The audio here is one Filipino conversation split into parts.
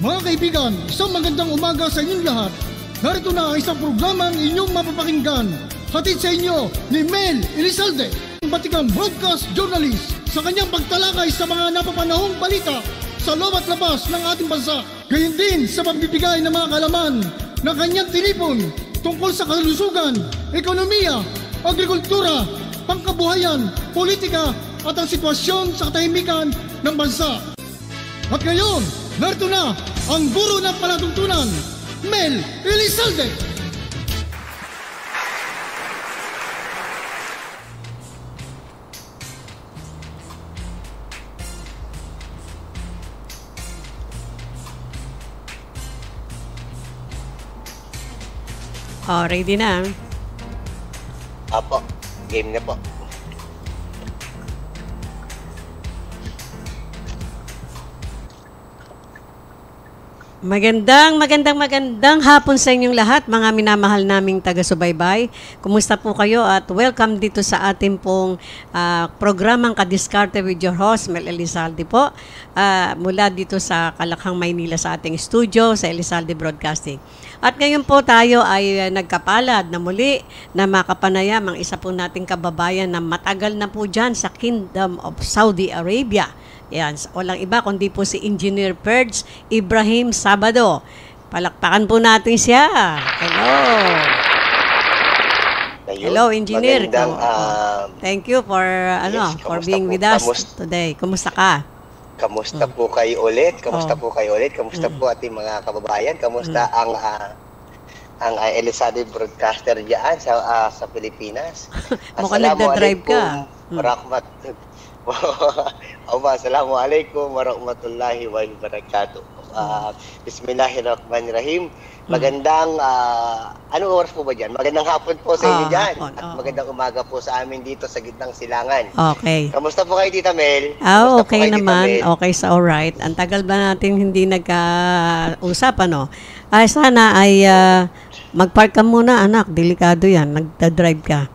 Mga kaibigan, isang magandang umaga sa inyong lahat. Narito na ang isang programang inyong mapapakinggan. Hatid sa inyo ni Mel Elizalde, batikang broadcast journalist, sa kanyang pagtalakay sa mga napapanahong balita sa loob at labas ng ating bansa. Gayon din sa pagbibigay ng mga kalaman ng kanyang tinipon tungkol sa kalusugan, ekonomiya, agrikultura, pangkabuhayan, politika at ang sitwasyon sa katahimikan ng bansa. At ngayon, narito na ang guro ng palatuntunan, Mel Elizalde. Oh, ready na? Apo, game na po. Magandang hapon sa inyong lahat, mga minamahal naming taga-subaybay. Kumusta po kayo at welcome dito sa ating pong programang Kadiskarte with your host, Mel Elizalde po. Mula dito sa Kalakhang, Maynila sa ating studio, sa Elizalde Broadcasting. At ngayon po tayo ay nagkapalad na muli na makapanayam ang isa po nating kababayan na matagal na po dyan sa Kingdom of Saudi Arabia. Yan, walang iba kundi po si Engineer Ferds Ibrahim Sabado. Palakpakan po natin siya. Hello. Hello, Engineer. Thank you for for being with us today. Kumusta ka? Kamusta po kayo ulit? Kamusta po ating mga kababayan? Kamusta ang Elizalde broadcaster diyan sa Pilipinas? Mukhang nagda-drive ka. Assalamualaikum warahmatullahi wabarakatuh. Bismillahirrahmanirrahim. Magandang anong oras po ba dyan? Magandang hapon po sa inyo dyan. At magandang umaga po sa amin dito sa gitnang silangan. Okay. Kamusta po kayo, Tita Mel? Okay naman. Okay, so alright. Ang tagal ba natin hindi nagka-usap, ano? Sana ay mag-park ka muna, anak. Delikado yan. Nagda-drive ka.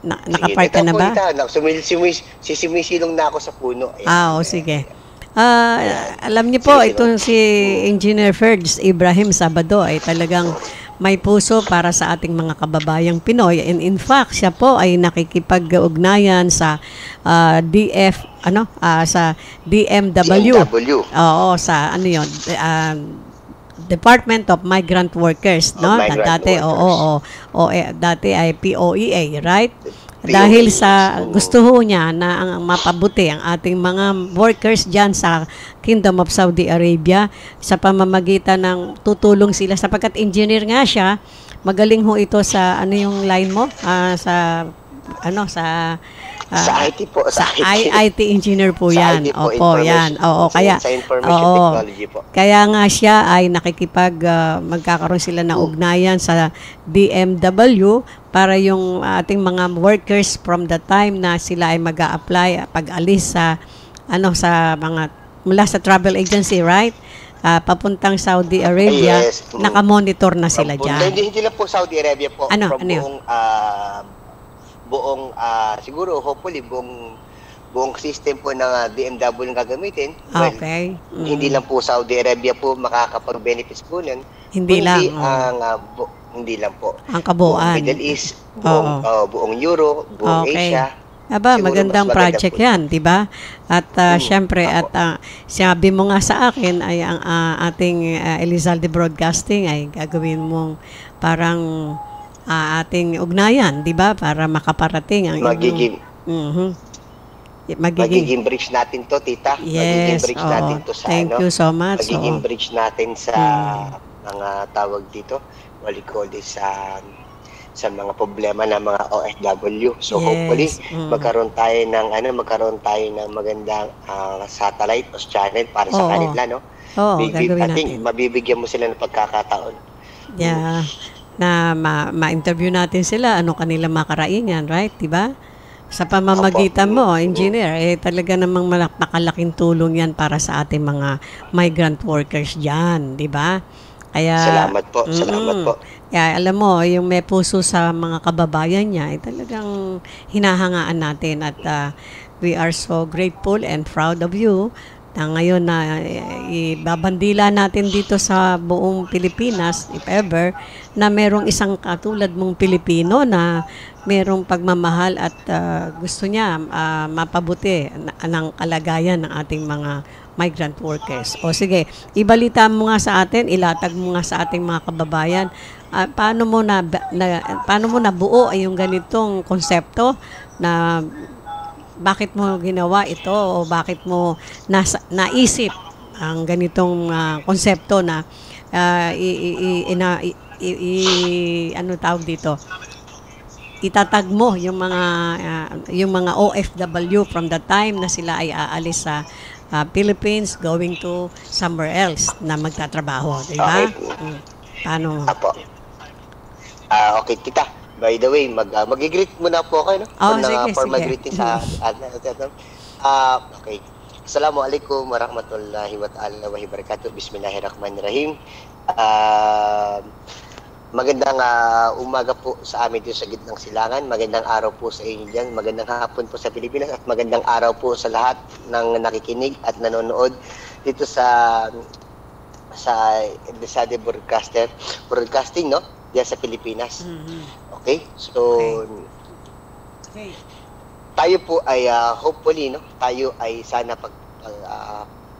Nakapark ka na ba? Simisilong na ako sa puno. Ayan. Sige. Alam niyo po, itong si Engineer Ferds Ibrahim Sabado ay talagang may puso para sa ating mga kababayang Pinoy. And in fact, siya po ay nakikipag-ugnayan sa sa DMW. Oo, sa ano 'yon? Department of Migrant Workers, no? Dati dati ay POEA, right? Dahil sa gusto ho niya na ang mapabuti ang ating mga workers diyan sa Kingdom of Saudi Arabia sa pamamagitan ng tutulong sila sapagkat engineer nga siya. Magaling ho ito sa ano yung line mo? Sa IT po. Sa IT engineer po yan. Opo, yan. Oo, kaya sa information technology po. Kaya nga siya ay magkakaroon sila ng ugnayan sa DMW para yung ating mga workers from the time na sila ay mag-a-apply pag-alis sa mula sa travel agency, right? Papuntang Saudi Arabia, yes. Nakamonitor na sila diyan. Hindi lang po Saudi Arabia po. Siguro hopefully buong system po ng DMW ng gagamitin. Okay. Hindi lang po Saudi Arabia po makakapag-benefits po nun. Hindi lang po. Ang kabuuan. Buong Middle East, buong Euro, buong Asia. Magandang project yan, di ba? At syempre, sabi mo nga sa akin ay ang ating Elizalde Broadcasting ay gagawin mong parang ating ugnayan, di ba? Para makaparating ang magiging bridge natin to, Tita. Yes, magiging bridge natin to sa thank you so much. Magiging bridge natin sa mga tawag dito, what you call this, sa mga problema ng mga OFW. So hopefully magkaroon tayo ng magandang satellite o channel para sa kanila, no? Gagawin natin. Mabibigyan mo sila ng pagkakataon. Yeah. Na ma-interview natin sila, kanila makaraingan, right? Diba? Sa pamamagitan mo, engineer, talaga namang makalaking tulong yan para sa ating mga migrant workers dyan, diba? Kaya, salamat po. Kaya alam mo, yung may puso sa mga kababayan niya, talagang hinahangaan natin at we are so grateful and proud of you na ngayon na ibabandila natin dito sa buong Pilipinas, if ever, na merong isang katulad mong Pilipino na merong pagmamahal at gusto niya mapabuti ng kalagayan ng ating mga migrant workers. O sige, ibalita mo nga sa atin, ilatag mo nga sa ating mga kababayan, paano mo nabuo yung ganitong konsepto na bakit mo ginawa ito o bakit mo naisip ang ganitong konsepto na ano tawag dito, itatag mo yung mga OFW from the time na sila ay aalis sa Philippines going to somewhere else na magtatrabaho, di ba? Okay. Paano? Apo. Okay, tita. By the way, mag-greet muna po kayo, no? Sige, for sige. greeting sa okay. Assalamualaikum warahmatullahi wabarakatuh. Bismillahirrahmanirrahim. Magandang umaga po sa amin dito sa gitnang silangan. Magandang araw po sa inyo dyan. Magandang hapon po sa Pilipinas at magandang araw po sa lahat ng nakikinig at nanonood dito sa Desade Broadcasting, no? Diyan sa Pilipinas. Okay? So, Okay. tayo po ay hopefully, no? Tayo ay sana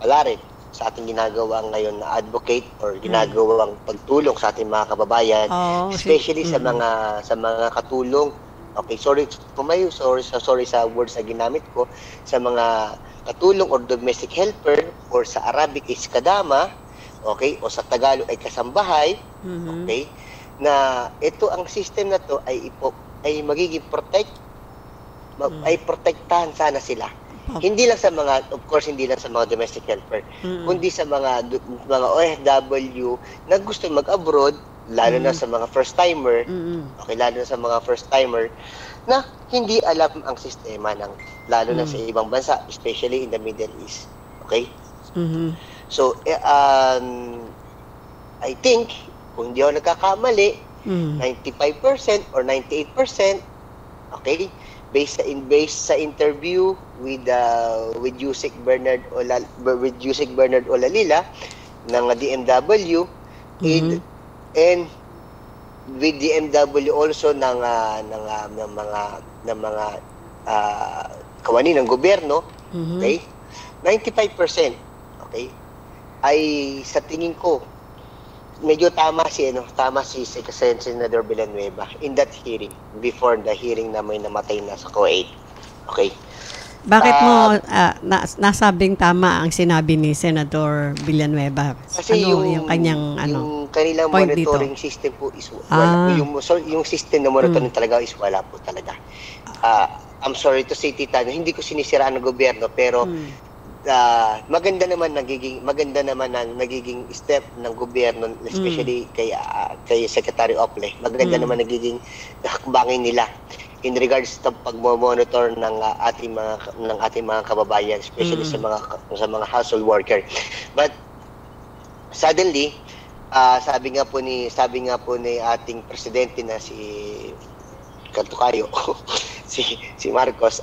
palarin sa ating ginagawa ngayon na advocate or ginagawang pagtulong sa ating mga kababayan, especially sa mga katulong. Okay, sorry sa words na ginamit ko, sa mga katulong or domestic helper, or sa Arabic is kadama, okay, o sa Tagalog ay kasambahay, okay, na ito ang system na to ay magiging ay protektahan sana sila. Hindi lang sa mga, of course, hindi lang sa mga domestic helper, kundi sa mga OFW na gusto mag-abroad, lalo na sa mga first-timer, okay, lalo na sa mga first-timer, na hindi alam ang sistema lalo na sa ibang bansa, especially in the Middle East. Okay? So, I think, kung hindi ako nagkakamali, 95% or 98%, okay, based sa interview with Yusek Bernard Olalila ng DMW, and with DMW also ng mga kawani ng gobyerno, okay, 95%, okay, ay sa tingin ko medyo tama si Senador Villanueva in that hearing, before the hearing na may namatay na sa Kuwait. Okay. Bakit mo nasabing tama ang sinabi ni Senador Villanueva? Kasi yung kanyang yung kanilang monitoring system po is wala. Yung system na monitoring talaga is wala po talaga. I'm sorry to say, tita, hindi ko sinisiraan ng gobyerno, pero maganda naman ang nagiging step ng gobyerno, especially kay Secretary Ople. Maganda naman nagiging hakbangin nila in regards sa pagmo-monitor ng ating mga kababayan, especially sa mga household worker. But suddenly, sabi nga po ni ating presidente na si Kantukayo, si Marcos,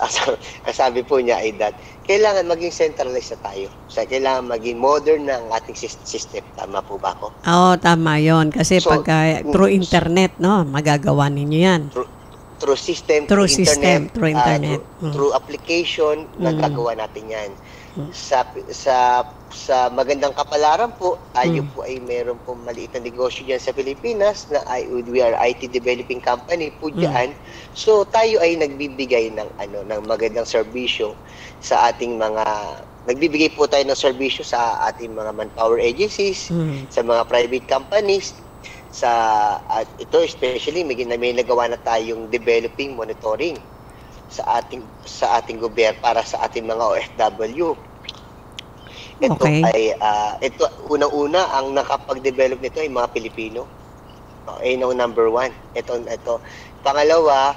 sabi po niya ay that kailangan maging centralized na tayo. So, kailangan maging modern na ang ating system. Tama po ba ako? Oo, tama yon. Kasi pagka through internet, no, magagawa ninyo yan. Through system, through internet. Through application, nagagawa natin yan. Sa magandang kapalaran po, tayo po ay meron po maliit na negosyo dyan sa Pilipinas na we are IT developing company po dyan. So tayo ay nagbibigay ng magandang serbisyo sa ating nagbibigay po tayo ng serbisyo sa ating mga manpower agencies, sa mga private companies, ito especially may nagawa na tayong developing monitoring sa ating gobyerno para sa ating mga OFW. Ito ay unang-una ang nakapag-develop nito ay mga Pilipino. Number one. Ito. Pangalawa,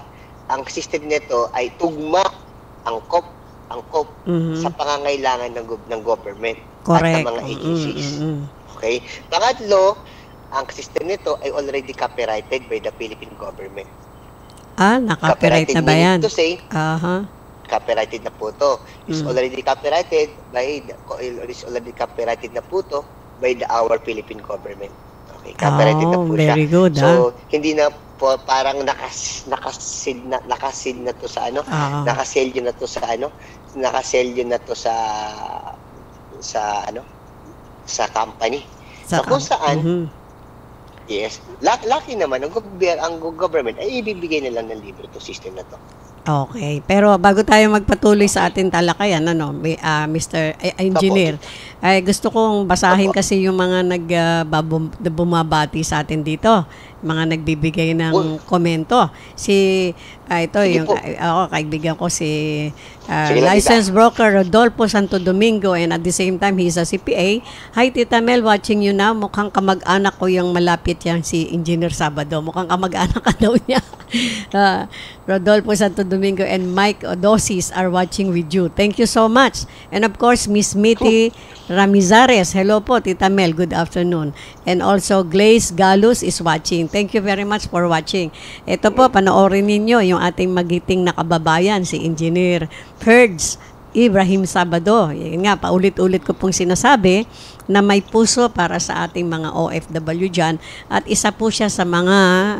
ang system nito ay tugma angkop sa pangangailangan ng government. Correct. At ng mga agencies. Okay? Pangatlo, ang system nito ay already copyrighted by the Philippine government. Naka-copyright na ba yan? To say, copyrighted na po to. It's already copyrighted na po to by the Philippine government. Okay, copyrighted na po siya. Very good, so, hindi na po parang nakasid na to sa ano, nakaselyo na to sa ano, nakaselyo na to sa ano, sa company. So, kung saan, yes, lucky naman, ang government ay ibibigay na lang ng libre to system na to. Okay. Pero bago tayo magpatuloy sa ating talakayan, Mr. Engineer, ay gusto kong basahin kasi yung mga bumabati sa atin dito, mga nagbibigay ng komento. Kaibigan ko si licensed broker Rodolfo Santo Domingo, and at the same time, he's a CPA. Hi, Tita Mel, watching you now. Mukhang kamag-anak ko yung malapit yan si Engineer Sabado. Mukhang kamag-anak ka daw niya. Rodolfo Santo Domingo and Mike Odosis are watching with you. Thank you so much. And of course, Miss Mitty Ramizares. Hello po, Tita Mel. Good afternoon. And also, Glaze Galus is watching. Thank you very much for watching. Ito po, panoorin ninyo yung ating magiting na kababayan, si Engineer Ferds Ibrahim Sabado. Yan nga, paulit-ulit ko pong sinasabi na may puso para sa ating mga OFW dyan. At isa po siya sa mga,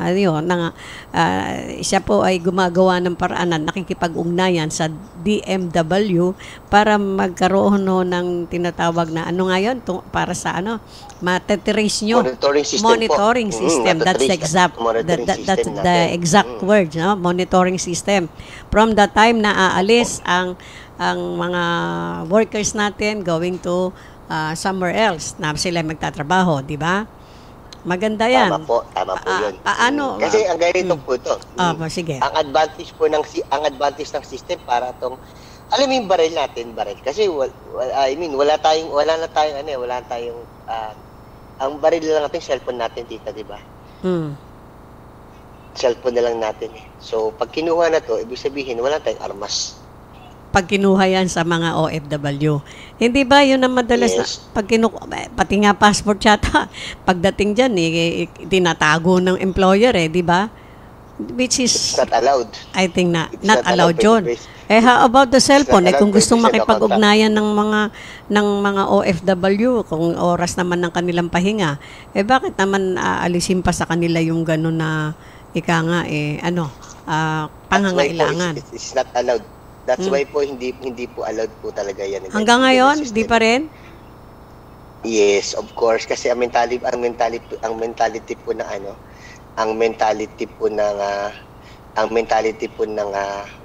siya po ay gumagawa ng paraanan, nakikipag-ugnayan sa DMW para magkaroon ng tinatawag na, para sa matetrace nyo. Monitoring system. That's the exact word, no? Monitoring system. From the time na aalis ang mga workers natin going to somewhere else na sila magtatrabaho, di ba? Maganda yan. Tama po yun. Kasi ang ganito po ito. Sige. Ang advantage ng system para tong, alam mo yung baril natin, kasi wala na tayong ang baril lang natin, cellphone natin, tita, di ba? Cellphone na lang natin eh. So, pag kinuha na to, ibig sabihin, wala tayong armas. Pag kinuha yan sa mga OFW. Hindi ba yun ang madalas pati nga passport yata, pagdating dyan, tinatago ng employer di ba? Which is it's not allowed. I think not allowed yun. How about the cellphone? Kung gustong makipag-ugnayan ng mga OFW, kung oras naman ng kanilang pahinga, bakit naman alisin pa sa kanila yung gano'n na pangangailangan? It's not allowed. That's why po hindi po allowed po talaga yan. Hanggang ngayon, di pa rin? Yes, of course, kasi ang mentality po ng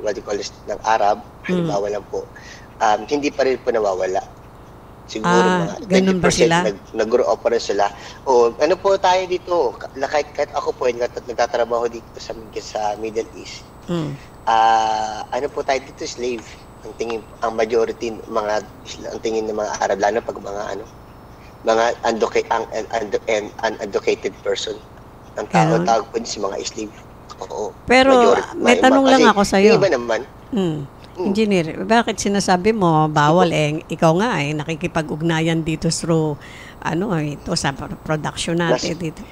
what do you call this, ng Arab, halimbawa lang po, hindi pa rin po nawawala. Siguro ganun ba sila? Nag-grow up pa rin sila. Ano po tayo dito, kahit ako po nagtatrabaho dito sa Middle East. Ano po tayo dito, slave. Ang majority ang tingin ng mga Arab, lalo pag mga uneducated person. Ang tawag po din si mga slave. Oo. Pero may tanong lang ako sa iyo. Iba naman. Engineer, bakit sinasabi mo bawal ikaw nga nakikipag-ugnayan dito through ito sa production natin dito.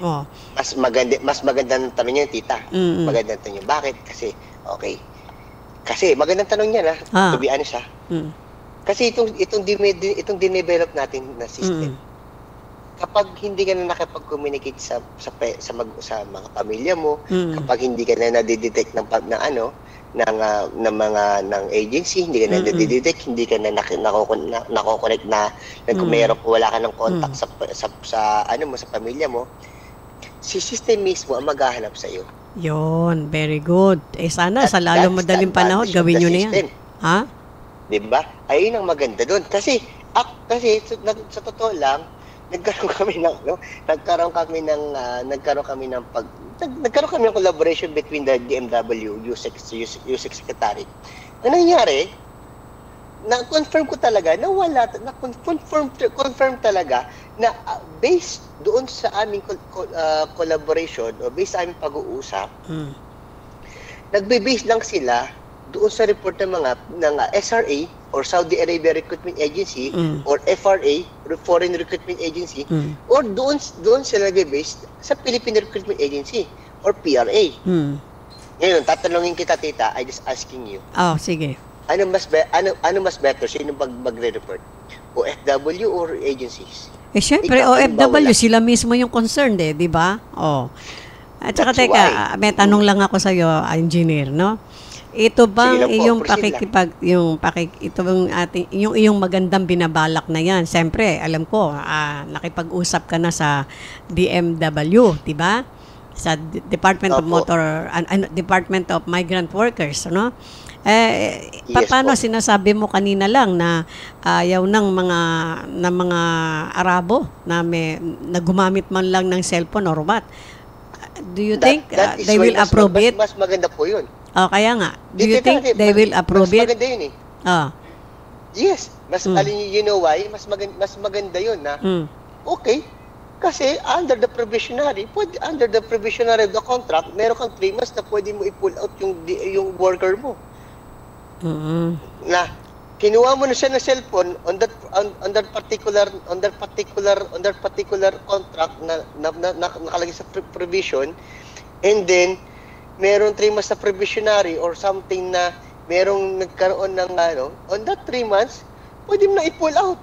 Mas magandang tanong niya, tita. Magandang tanong niya. Bakit? Kasi magandang tanong niya to be honest Kasi itong dinevelop natin na system. Kapag hindi ka na nakapag-communicate sa mga pamilya mo, kapag hindi ka na nadidetect ng agency, hindi ka na nadidetect, hindi ka na nako-connect na wala ka ng contact sa pamilya mo, si system mismo ang maghahanap sa iyo. Yon, very good. Sana sa lalong madaling panahon gawin niyo na yan. Ha? 'Di ba? Ayun ang maganda doon kasi sa totoo lang nagkaroon kami ng collaboration between the DMW, USEC Secretary. Ano nangyari? Na-confirm ko talaga na confirm talaga na based doon sa aming collaboration o based sa aming pag-uusap, nagbe-base lang sila doon sa report ng SRA or Saudi Arabia Recruitment Agency or FRA, Foreign Recruitment Agency, or doon sila nagbe-base sa Philippine Recruitment Agency or PRA. Ngayon, tatanungin kita, tita, I just asking you. Sige. ano mas better? Sino magre-report? OFW or agencies? Syempre, OFW, sila mismo yung concerned di ba? At saka teka, may tanong lang ako sa iyo, engineer, no? Ito bang iyong iyong magandang binabalak na yan? Siyempre, alam ko, nakipag-usap ka na sa DMW, di ba? Sa Department of Department of Migrant Workers, no? Paano sinasabi mo kanina lang na ayaw ng mga Arabo na gumamit man lang ng cellphone or what? Do you think they will approve it? Mas maganda po yun. Kaya nga. Do you think they will approve it? Mas maganda yun Yes. You know why? Mas maganda yun na, okay, kasi under the provisionary of the contract, meron kang 3 months na pwede mo i-pull out yung worker mo. Na, kinuha mo na siya ng cellphone on that particular contract na nakalagay sa provision, and then meron 3 months na provisionary or something na merong nagkaroon ng on that 3 months, pwede mo na i-pull out.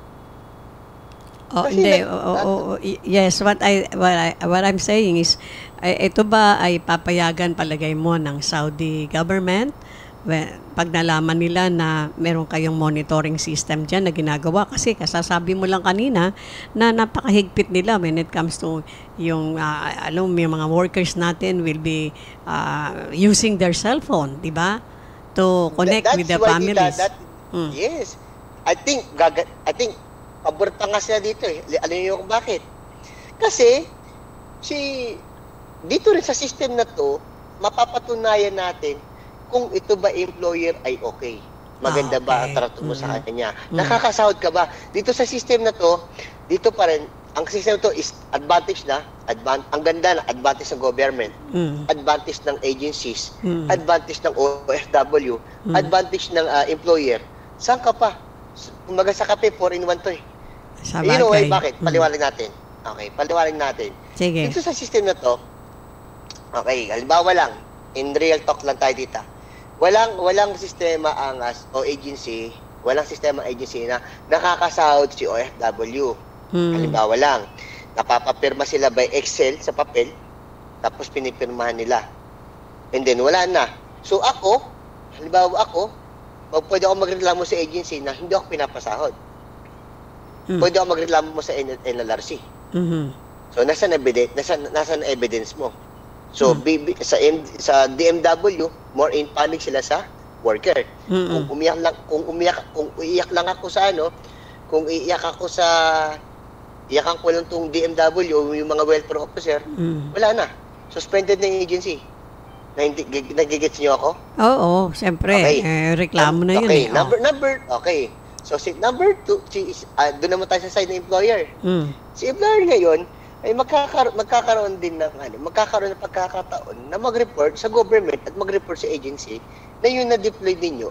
Yes, what I'm saying is, ito ba ay papayagan palagay mo ng Saudi government? Pag nalaman nila na meron kayong monitoring system dyan na ginagawa, kasi kasasabi mo lang kanina na napakahigpit nila when it comes to yung mga workers natin will be using their cellphone, di ba? To connect with their families. Yes. I think paborta nga sila dito Alam niyo kung bakit? Kasi dito rin sa system na to, mapapatunayan natin kung ito ba employer ay okay. Maganda ba ang trato mo sa kanya? Nakakasahod ka ba? Dito sa system na to, dito pa rin, ang system to is advantage na, ang ganda na, advantage ng government, advantage ng agencies, advantage ng OFW, advantage ng employer. Saan ka pa? Kumaga sa kape, 4-in-1 to You know why? Bakit? Paliwanag natin. Okay, paliwanag natin. Sige. Dito sa system na to, okay, halimbawa lang, in real talk lang tayo dito. Walang sistema walang sistema agency na nakakasahod si OFW. Halimbawa lang, napapapirma sila by Excel sa papel, tapos pinipirmahan nila. And then wala na. So halimbawa pwede ako magreklamo sa agency na hindi ako pinapasahod. Pwede ako magreklamo mo sa NLRC. So nasa evidence mo? So sa DMW, more in panic sila sa worker. Kung iiyak lang ako sa iyakan ko lang tong DMW o yung mga welfare officer, wala na. Suspended na yung agency. Nagigits niyo ako? Oo, siyempre. Reklamo na yun. Okay, okay. So, number 2, doon naman tayo sa side ng employer. Si employer ngayon, ay magkakaroon din ng pagkakataon na mag-report sa government at mag-report sa agency na yung na-deploy ninyo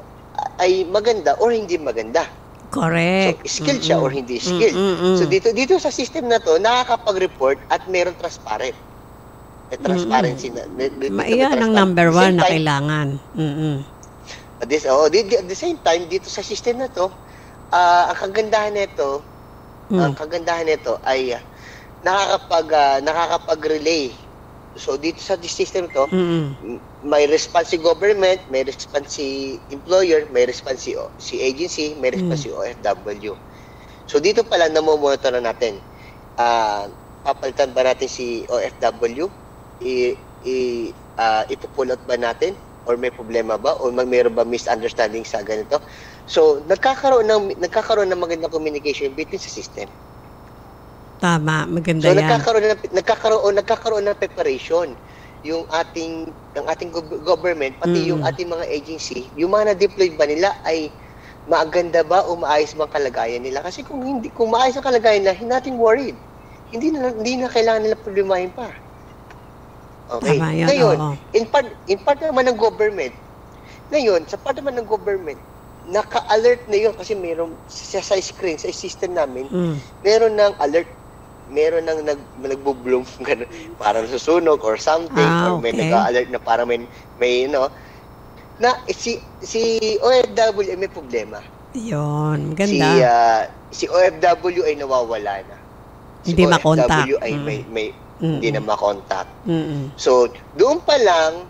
ay maganda or hindi maganda. Correct. So, skilled siya or hindi skilled. So, dito sa system na to, nakakapag-report at mayroong transparent. Transparency na. Yan ang number 1 na kailangan. At the same time, dito sa system na to, ang kagandahan nito ay nakakapag-relay. So dito sa system to, may response si government, may response si employer, may response si agency, may response si OFW. So dito pala namomonitor na natin. Papalitan ba natin si OFW? Ipupulot ba natin? Or may problema ba? O mayroon ba misunderstanding sa ganito? So nagkakaroon ng magandang communication between sa system. Tama, maganda yan. So nagkakaroon ng preparation yung ating government, pati yung ating mga agency, yung mga na-deploy ba nila ay maaganda ba o maayos bang kalagayan nila? Kasi kung maayos ang kalagayan nila, hindi natin worried. Hindi na kailangan nila problemahin pa. Okay. Tama yan, ngayon, in part naman ng government, sa part naman ng government, naka-alert na yun kasi meron sa screen, sa system namin, meron ng alert, meron ng nagbo-bloom parang susunog or something, or may nag-alert na parang may na si OFW ay may problema. Yun, ganda. Si OFW ay nawawala na. Si Hindi makontak. OFW ay may hindi na makontak. Mm-mm. So, doon pa lang,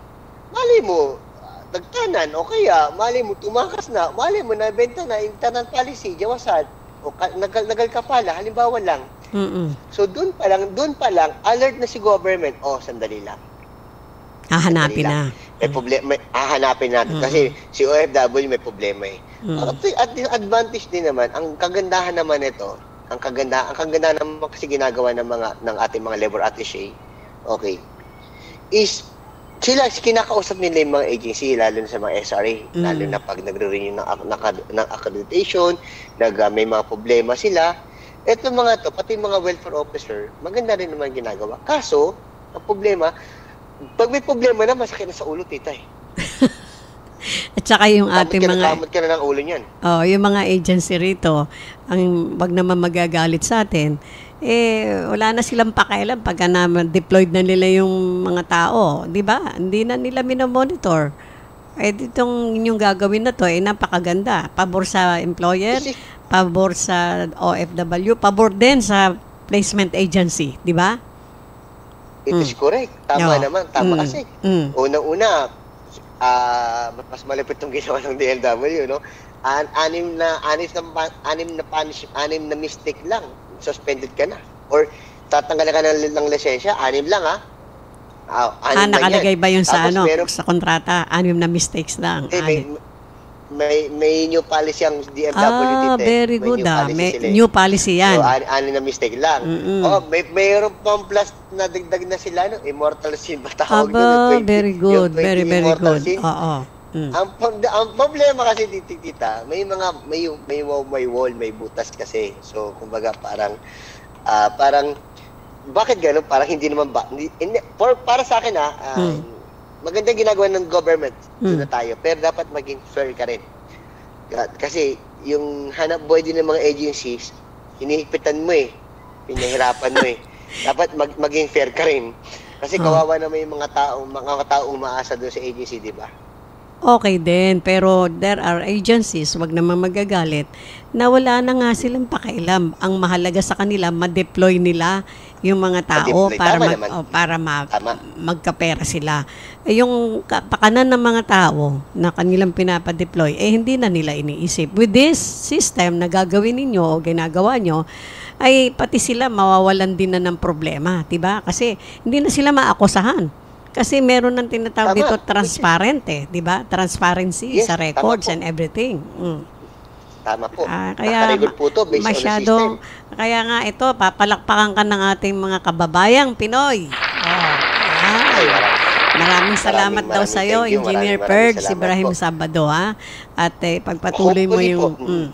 mali mo, nagtanan, o kaya, mali mo, tumakas na, mali mo, nabenta na, internal policy, jawasad, o nagal ka pala, halimbawa lang. Mm-mm. So, doon pa lang, alert na si government, sandali lang. Hahanapin na. May problema, hahanapin natin. Kasi si OFW may problema eh. At the advantage din naman, ang kagandahan naman nito, ang kagandahan naman kasi ginagawa ng ating mga labor attaché, okay, is sila kinakausap nila yung mga agency, lalo na sa mga SRA, lalo na pag nagre-renew ng accreditation, may mga problema sila. Ito mga to, pati mga welfare officer, maganda rin naman ginagawa. Kaso, ang problema, pag may problema na, masakit na sa ulo, tita eh. At saka yung ating Kamot ka na ng ulo niyan. Yung mga agency rito, ang wag naman magagalit sa atin, wala na silang pakialam pagka deployed na nila yung mga tao, di ba? Hindi na nila minomonitor. Ditong inyong gagawin na to, napakaganda. Pabor sa employer, pabor sa OFW, pabor din sa placement agency, di ba? It is correct. Tama naman. Tama kasi. Unang-una, mas malapit itong ginawa ng DLW, no? Anim na mistake lang, suspended ka na. Or tatanggalan ka ng lisensya, 6 lang, ha? Nakalagay ba yun sa sa kontrata? 6 na mistakes lang. May new policy ang DFW. Very good. May new policy yan. So, 6 na mistake lang. Mayroon pang plus na dagdag na sila, no? Immortal sin ba tawag doon? Very good. Very good. Oo. Ang problema kasi dito, tita, may wall, may butas kasi. So, kumbaga parang bakit gano'n? Parang hindi naman para sa akin magandang ginagawa ng government, doon na tayo. Pero dapat maging fair ka rin. Kasi yung hanap buhay din ng mga agencies, hinihigpitan mo eh. Pinahirapan mo eh. Dapat maging fair ka rin. Kasi kawawa naman yung mga taong umaasa doon sa agency, di ba? Okay din, pero there are agencies, wag naman magagalit, na wala na nga silang pakialam. Ang mahalaga sa kanila, ma-deploy nila yung mga tao para magkapera sila. Yung pakanan ng mga tao na kanilang pinapadeploy, hindi na nila iniisip. With this system na gagawin ninyo o ginagawa nyo, ay pati sila mawawalan din na ng problema, diba? Kasi hindi na sila maakusahan. Kasi meron ng tinatawag dito transparent di ba? Transparency sa records and everything. Tama po. Kaya po to based masyadong, on the system. Kaya nga ito, papalakpakan ka ng ating mga kababayang Pinoy. Maraming salamat daw sa iyo, Engineer Pergs Ibrahim Sabado, ha? At pagpatuloy mo yung...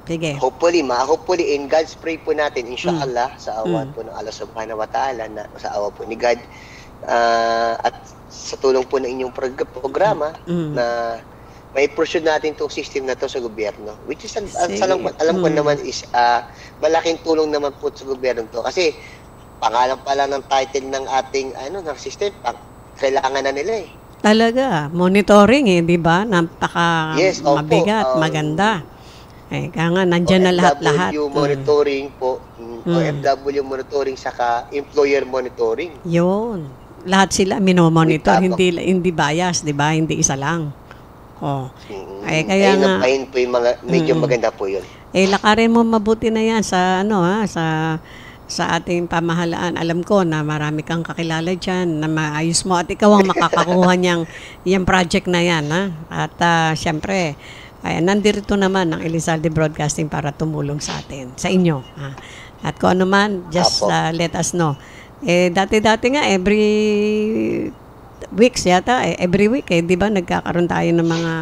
Sige. Hopefully in God's pray po natin, inshallah, sa awa po ng Allah subhanahu wa ta'ala, sa awa po ni God, at sa tulong po ng inyong programa na may pursue natin itong system na to sa gobyerno, which is alam ko naman is malaking tulong naman po sa gobyerno to kasi pangalan pa lang ng title ng ating ng system, kailangan na nila eh. Talaga, monitoring di ba? Napaka mabigat, maganda. Kaya nga, nandiyan na lahat-lahat. OFW monitoring po, OFW monitoring saka employer monitoring. Yun. Lahat sila minomonitor, hindi bias, di ba? Hindi isa lang. Kaya nga po yung mga medyo maganda po 'yun. Lakarin mo mabuti na 'yan sa sa ating pamahalaan. Alam ko na marami kang kakilala diyan na maayos mo at ikaw ang makakakuha niyang project na 'yan, ha? At syempre, nandito naman ang Elizalde Broadcasting para tumulong sa atin, sa inyo. At kung ano man, just let us know. Dati-dati nga, every weeks yata, every week, di ba, nagkakaroon tayo ng mga,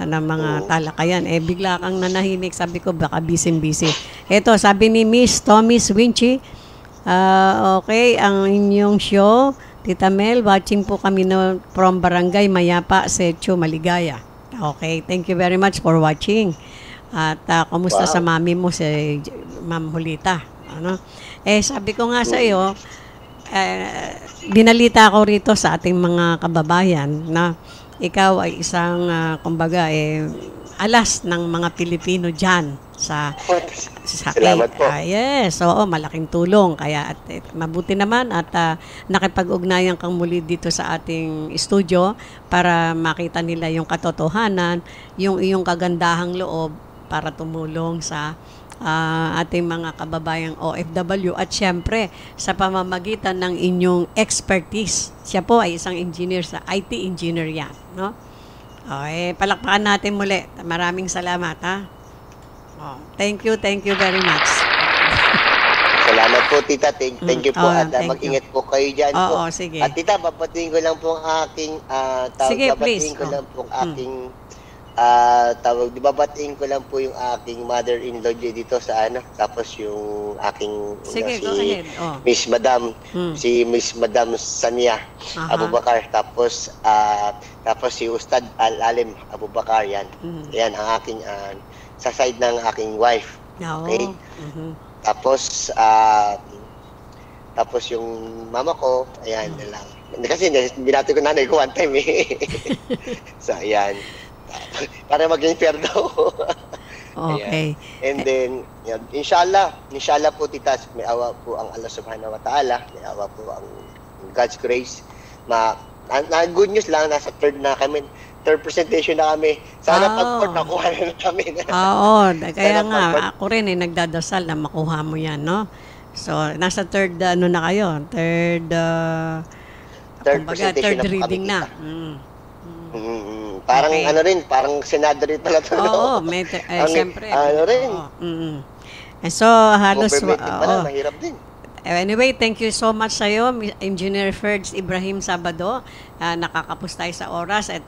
ng mga talakayan. Bigla kang nanahimik, sabi ko, baka busy-busy. Ito, sabi ni Miss Tomis Winchi, okay, ang inyong show, Tita Mel, watching po kami from Barangay Mayapa, Secho, Maligaya. Okay, thank you very much for watching. At kumusta sa mami mo, si Ma'am Julita? Sabi ko nga sa iyo, binalita ko rito sa ating mga kababayan na ikaw ay isang, kumbaga, alas ng mga Pilipino dyan sa Salamat po. yes, oo, malaking tulong. Kaya mabuti naman at nakipag-ugnayan kang muli dito sa ating studio para makita nila yung katotohanan, yung iyong kagandahang loob para tumulong sa ating mga kababayang OFW at syempre sa pamamagitan ng inyong expertise. Siya po ay isang engineer sa IT engineer yan, no? Palakpakan natin muli. Maraming salamat, ha? Thank you very much. Salamat po, tita. Thank you po. At mag-ingat po kayo dyan po. Sige. At tita, babatiin ko lang po ang aking sige, please. Babatiin ko lang po ang aking babatiin ko lang po yung aking mother-in-law dito sa tapos yung aking sige, si go ahead. Miss Madam, si Miss Madam Sania Abubakar, tapos si Ustad Al-Alim Abubakar, yan. Yan ang aking sa side ng aking wife. Okay? Tapos yung mama ko, ayan na lang. Kasi binati ko nanay ko one time So, ayan. Para maging fair daw. Okay. And then, yan, inshallah po, tita, may awa po ang Allah subhanahu wa ta'ala, may awa po ang God's grace. Good news lang, nasa third presentation na kami. Sana pag-port nakuha na namin. Kaya nga, ako rin nagdadasal na makuha mo yan, no? So, nasa third, na kayo? Third presentation third reading na. Parang parang senado rin pala ito. Siyempre. rin. So, halos, mahirap din. Anyway, thank you so much sa iyo, Engineer Ferds Ibrahim Sabado. Nakakapos tayo sa oras at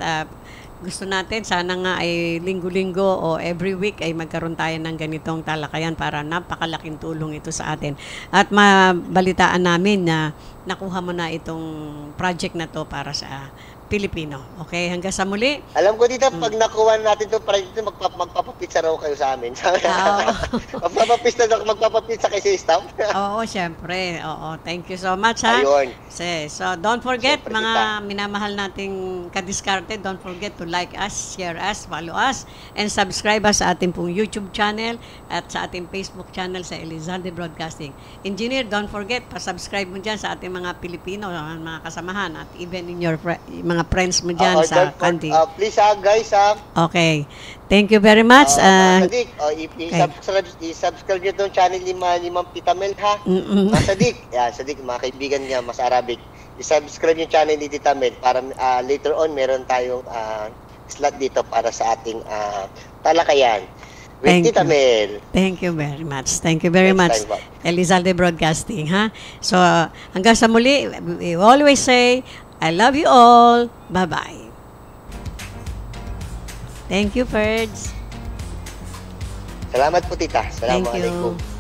gusto natin sana nga ay linggo-linggo o every week ay magkaroon tayo ng ganitong talakayan para napakalaking tulong ito sa atin. At mabalitaan namin na nakuha mo na itong project na to para sa Pilipino. Okay, hanggang sa muli. Alam ko dito, pag nakuha natin itong project, magpapapizza raw kayo sa amin. Magpapapizza kayo sa staff. Oo, syempre. Oo, thank you so much, ha? Ayun. So, don't forget, Siyempre, mga minamahal nating kadiskarte, don't forget to like us, share us, follow us, and subscribe us sa ating pong YouTube channel at sa ating Facebook channel sa Elizalde Broadcasting. Engineer, don't forget, pa-subscribe mo dyan sa ating mga Pilipino, mga kasamahan, at even in your mga friends mo dyan sa country. Please guys Okay. Thank you very much. Sadik, i-subscribe nyo itong channel ni Ma'am Tita Mel, ha? Sadik, Sadik, mga kaibigan niya, mas Arabic. I-subscribe yung channel ni Tita Mel para later on meron tayong slot dito para sa ating talakayan. With Tita Mel. Thank you very much. Thank you very much. Elizalde Broadcasting, ha? So, hanggang sa muli, we always say, I love you all. Bye-bye. Thank you, Ferds. Salamat po, tita. Thank Assalamualaikum. you.